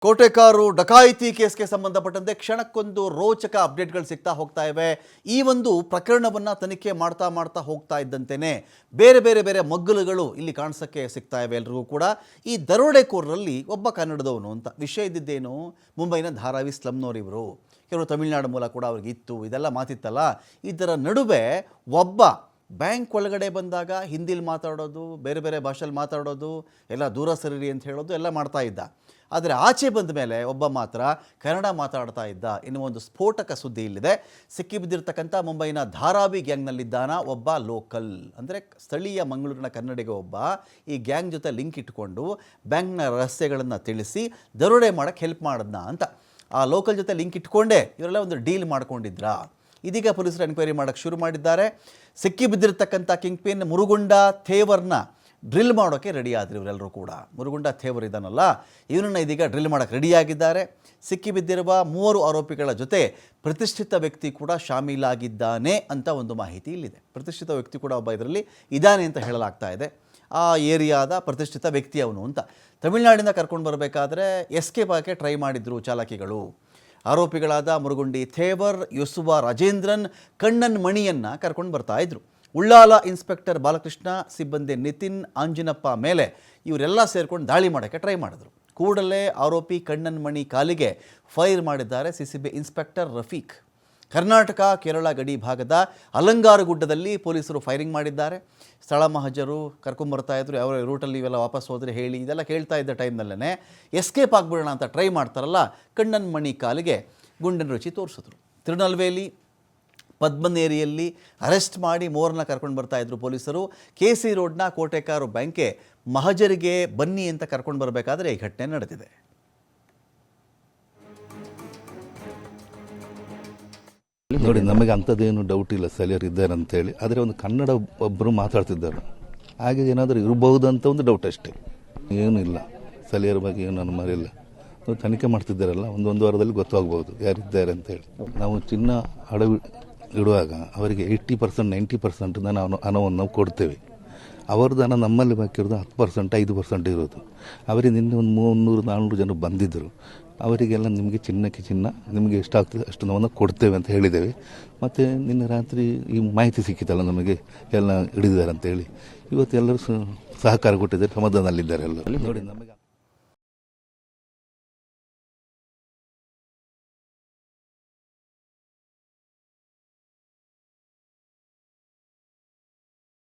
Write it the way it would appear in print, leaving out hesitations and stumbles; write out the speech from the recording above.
ಕೋಟೆಕಾರು ಡಕಾಯಿತಿ ಕೇಸ್ಗೆ ಸಂಬಂಧಪಟ್ಟಂತೆ ಕ್ಷಣಕ್ಕೊಂದು ರೋಚಕ ಅಪ್ಡೇಟ್ಗಳು ಸಿಗ್ತಾ ಹೋಗ್ತಾ ಇವೆ. ಈ ಒಂದು ಪ್ರಕರಣವನ್ನು ತನಿಖೆ ಮಾಡ್ತಾ ಹೋಗ್ತಾ ಇದ್ದಂತೆಯೇ ಬೇರೆ ಮಗ್ಗಲುಗಳು ಇಲ್ಲಿ ಕಾಣಿಸೋಕ್ಕೆ ಸಿಗ್ತಾ ಇವೆ. ಎಲ್ರಿಗೂ ಕೂಡ ಈ ದರೋಡೆಕೋರರಲ್ಲಿ ಒಬ್ಬ ಕನ್ನಡದವನು ಅಂತ ವಿಷಯ ಇದ್ದಿದ್ದೇನು, ಮುಂಬೈನ ಧಾರಾವಿ ಸ್ಲಮ್ನವರಿವರು, ಕೆಲವರು ತಮಿಳುನಾಡು ಮೂಲ ಕೂಡ ಅವ್ರಿಗೆ ಇತ್ತು, ಇದೆಲ್ಲ ಮಾತಿತ್ತಲ್ಲ. ಇದರ ನಡುವೆ ಒಬ್ಬ ಬ್ಯಾಂಕ್ ಒಳಗಡೆ ಬಂದಾಗ ಹಿಂದಿಲಿ ಮಾತಾಡೋದು, ಬೇರೆ ಭಾಷೆಯಲ್ಲಿ ಮಾತಾಡೋದು, ಎಲ್ಲ ದೂರ ಸರಿರಿ ಅಂತ ಹೇಳೋದು ಎಲ್ಲ ಮಾಡ್ತಾ ಇದ್ದ. ಆದರೆ ಆಚೆ ಬಂದ ಮೇಲೆ ಒಬ್ಬ ಮಾತ್ರ ಕನ್ನಡ ಮಾತಾಡ್ತಾ ಇದ್ದ. ಇನ್ನು ಒಂದು ಸ್ಫೋಟಕ ಸುದ್ದಿ ಇಲ್ಲಿದೆ. ಸಿಕ್ಕಿಬಿದ್ದಿರ್ತಕ್ಕಂಥ ಮುಂಬೈನ ಧಾರಾವಿ ಗ್ಯಾಂಗ್ನಲ್ಲಿದ್ದಾನ ಒಬ್ಬ ಲೋಕಲ್, ಅಂದರೆ ಸ್ಥಳೀಯ ಮಂಗಳೂರಿನ ಕನ್ನಡಿಗ ಒಬ್ಬ ಈ ಗ್ಯಾಂಗ್ ಜೊತೆ ಲಿಂಕ್ ಇಟ್ಕೊಂಡು ಬ್ಯಾಂಕ್ನ ರಹಸ್ಯಗಳನ್ನು ತಿಳಿಸಿ ದರೋಡೆ ಮಾಡೋಕ್ಕೆ ಹೆಲ್ಪ್ ಮಾಡಿದ್ನ ಅಂತ. ಆ ಲೋಕಲ್ ಜೊತೆ ಲಿಂಕ್ ಇಟ್ಕೊಂಡೇ ಇವರೆಲ್ಲ ಒಂದು ಡೀಲ್ ಮಾಡ್ಕೊಂಡಿದ್ರಾ. ಇದೀಗ ಪೊಲೀಸರು ಎನ್ಕ್ವೈರಿ ಮಾಡೋಕ್ಕೆ ಶುರು ಮಾಡಿದ್ದಾರೆ. ಸಿಕ್ಕಿಬಿದ್ದಿರ್ತಕ್ಕಂಥ ಕಿಂಗ್ ಪಿನ್ ಮುರುಗುಂಡ ಥೇವರ್ನ ಡ್ರಿಲ್ ಮಾಡೋಕ್ಕೆ ರೆಡಿ ಆದರು ಇವರೆಲ್ಲರೂ ಕೂಡ. ಮುರುಗುಂಡ ಥೇವರ್ ಇದ್ದಾನಲ್ಲ, ಇವನನ್ನು ಇದೀಗ ಡ್ರಿಲ್ ಮಾಡೋಕ್ಕೆ ರೆಡಿಯಾಗಿದ್ದಾರೆ. ಸಿಕ್ಕಿಬಿದ್ದಿರುವ 3 ಆರೋಪಿಗಳ ಜೊತೆ ಪ್ರತಿಷ್ಠಿತ ವ್ಯಕ್ತಿ ಕೂಡ ಶಾಮೀಲಾಗಿದ್ದಾನೆ ಅಂತ ಒಂದು ಮಾಹಿತಿ ಇಲ್ಲಿದೆ. ಪ್ರತಿಷ್ಠಿತ ವ್ಯಕ್ತಿ ಕೂಡ ಒಬ್ಬ ಇದರಲ್ಲಿ ಇದ್ದಾನೆ ಅಂತ ಹೇಳಲಾಗ್ತಾ ಇದೆ. ಆ ಏರಿಯಾದ ಪ್ರತಿಷ್ಠಿತ ವ್ಯಕ್ತಿ ಅವನು ಅಂತ. ತಮಿಳುನಾಡಿಂದ ಕರ್ಕೊಂಡು ಬರಬೇಕಾದ್ರೆ ಎಸ್ಕೇಪ್ ಆಗೋಕ್ಕೆ ಟ್ರೈ ಮಾಡಿದ್ರು ಚಾಲಕಿಗಳು. ಆರೋಪಿಗಳಾದ ಮುರುಗುಂಡಿ ಥೇವರ್, ಯೊಸುವ ರಾಜೇಂದ್ರನ್, ಕಣ್ಣನ್ ಮಣಿಯನ್ನು ಕರ್ಕೊಂಡು ಬರ್ತಾ ಇದ್ರು. ಉಳ್ಳಾಲ ಇನ್ಸ್ಪೆಕ್ಟರ್ ಬಾಲಕೃಷ್ಣ, ಸಿಬ್ಬಂದಿ ನಿತಿನ್, ಆಂಜಿನಪ್ಪ ಮೇಲೆ ಇವರೆಲ್ಲ ಸೇರ್ಕೊಂಡು ದಾಳಿ ಮಾಡೋಕ್ಕೆ ಟ್ರೈ ಮಾಡಿದ್ರು. ಕೂಡಲೇ ಆರೋಪಿ ಕಣ್ಣನ್ ಮಣಿ ಕಾಲಿಗೆ ಫೈರ್ ಮಾಡಿದ್ದಾರೆ ಸಿಸಿಬಿ ಇನ್ಸ್ಪೆಕ್ಟರ್ ರಫೀಕ್. ಕರ್ನಾಟಕ ಕೇರಳ ಗಡಿ ಭಾಗದ ಅಲಂಗಾರಗುಡ್ಡದಲ್ಲಿ ಪೊಲೀಸರು ಫೈರಿಂಗ್ ಮಾಡಿದ್ದಾರೆ. ಸ್ಥಳ ಮಹಜರು ಕರ್ಕೊಂಬರ್ತಾ ಇದ್ರು, ಯಾವ ರೂಟಲ್ಲಿ ಇವೆಲ್ಲ ವಾಪಸ್ ಹೋದರೆ ಹೇಳಿ, ಇದೆಲ್ಲ ಕೇಳ್ತಾ ಇದ್ದ ಟೈಮ್ನಲ್ಲೇ ಎಸ್ಕೇಪ್ ಆಗಿಬಿಡೋಣ ಅಂತ ಟ್ರೈ ಮಾಡ್ತಾರಲ್ಲ, ಕಣ್ಣನ್ ಮಣಿ ಕಾಲಿಗೆ ಗುಂಡಿನ ರುಚಿ ತೋರಿಸಿದ್ರು. ತಿರುನಲ್ವೇಲಿ ಪದ್ಮನೇರಿಯಲ್ಲಿ ಅರೆಸ್ಟ್ ಮಾಡಿ 3 ಕರ್ಕೊಂಡು ಬರ್ತಾಯಿದ್ರು ಪೊಲೀಸರು. KC ರೋಡ್ನ ಕೋಟೆಕಾರು ಬ್ಯಾಂಕ್ಗೆ ಮಹಜರಿಗೆ ಬನ್ನಿ ಅಂತ ಕರ್ಕೊಂಡು ಬರಬೇಕಾದ್ರೆ ಈ ಘಟನೆ ನಡೆದಿದೆ. ನೋಡಿ, ನಮಗೆ ಅಂಥದ್ದೇನು ಡೌಟ್ ಇಲ್ಲ ಸ್ಥಳೀಯರು ಇದ್ದಾರೆ ಅಂತೇಳಿ. ಆದರೆ ಒಂದು ಕನ್ನಡ ಒಬ್ಬರು ಮಾತಾಡ್ತಿದ್ದಾರೆ, ಹಾಗೆ ಏನಾದರೂ ಇರಬಹುದು ಅಂತ ಒಂದು ಡೌಟ್ ಅಷ್ಟೇ, ಏನೂ ಇಲ್ಲ. ಸ್ಥಳೀಯರ ಬಗ್ಗೆ ಏನು ನನ್ನ ಮರೆಯಿಲ್ಲ. ತನಿಖೆ ಮಾಡ್ತಿದ್ದಾರಲ್ಲ, ಒಂದು ವಾರದಲ್ಲಿ ಗೊತ್ತಾಗ್ಬೋದು ಯಾರಿದ್ದಾರೆ ಅಂತೇಳಿ. ನಾವು ಚಿನ್ನ ಅಡವಿ ಇಡುವಾಗ ಅವರಿಗೆ 80% 90% ಹಣವನ್ನು ನಾವು ಕೊಡ್ತೇವೆ. ಅವ್ರದ್ದು ಹಣ ನಮ್ಮಲ್ಲಿ ಬಾಕಿರೋದು 10% 5% ಇರೋದು. ಅವರಿಗೆ ನಿನ್ನೆ ಒಂದು 300-400 ಜನ ಬಂದಿದ್ದರು. ಅವರಿಗೆಲ್ಲ ನಿಮಗೆ ಚಿನ್ನಕ್ಕೆ ಚಿನ್ನ ನಿಮಗೆ ಎಷ್ಟಾಗ್ತದೆ ಅಷ್ಟು ನಾವು ಕೊಡ್ತೇವೆ ಅಂತ ಹೇಳಿದ್ದೇವೆ. ಮತ್ತು ನಿನ್ನೆ ರಾತ್ರಿ ಈ ಮಾಹಿತಿ ಸಿಕ್ಕಿತಲ್ಲ ನಮಗೆ, ಎಲ್ಲ ಹಿಡಿದಿದ್ದಾರೆ ಅಂತೇಳಿ. ಇವತ್ತು ಎಲ್ಲರೂ ಸಹಕಾರ ಕೊಟ್ಟಿದ್ದಾರೆ, ಸಮಾಧಾನದಲ್ಲಿದ್ದಾರೆ ಎಲ್ಲರೂ. ನೋಡಿ, ನಮಗೆ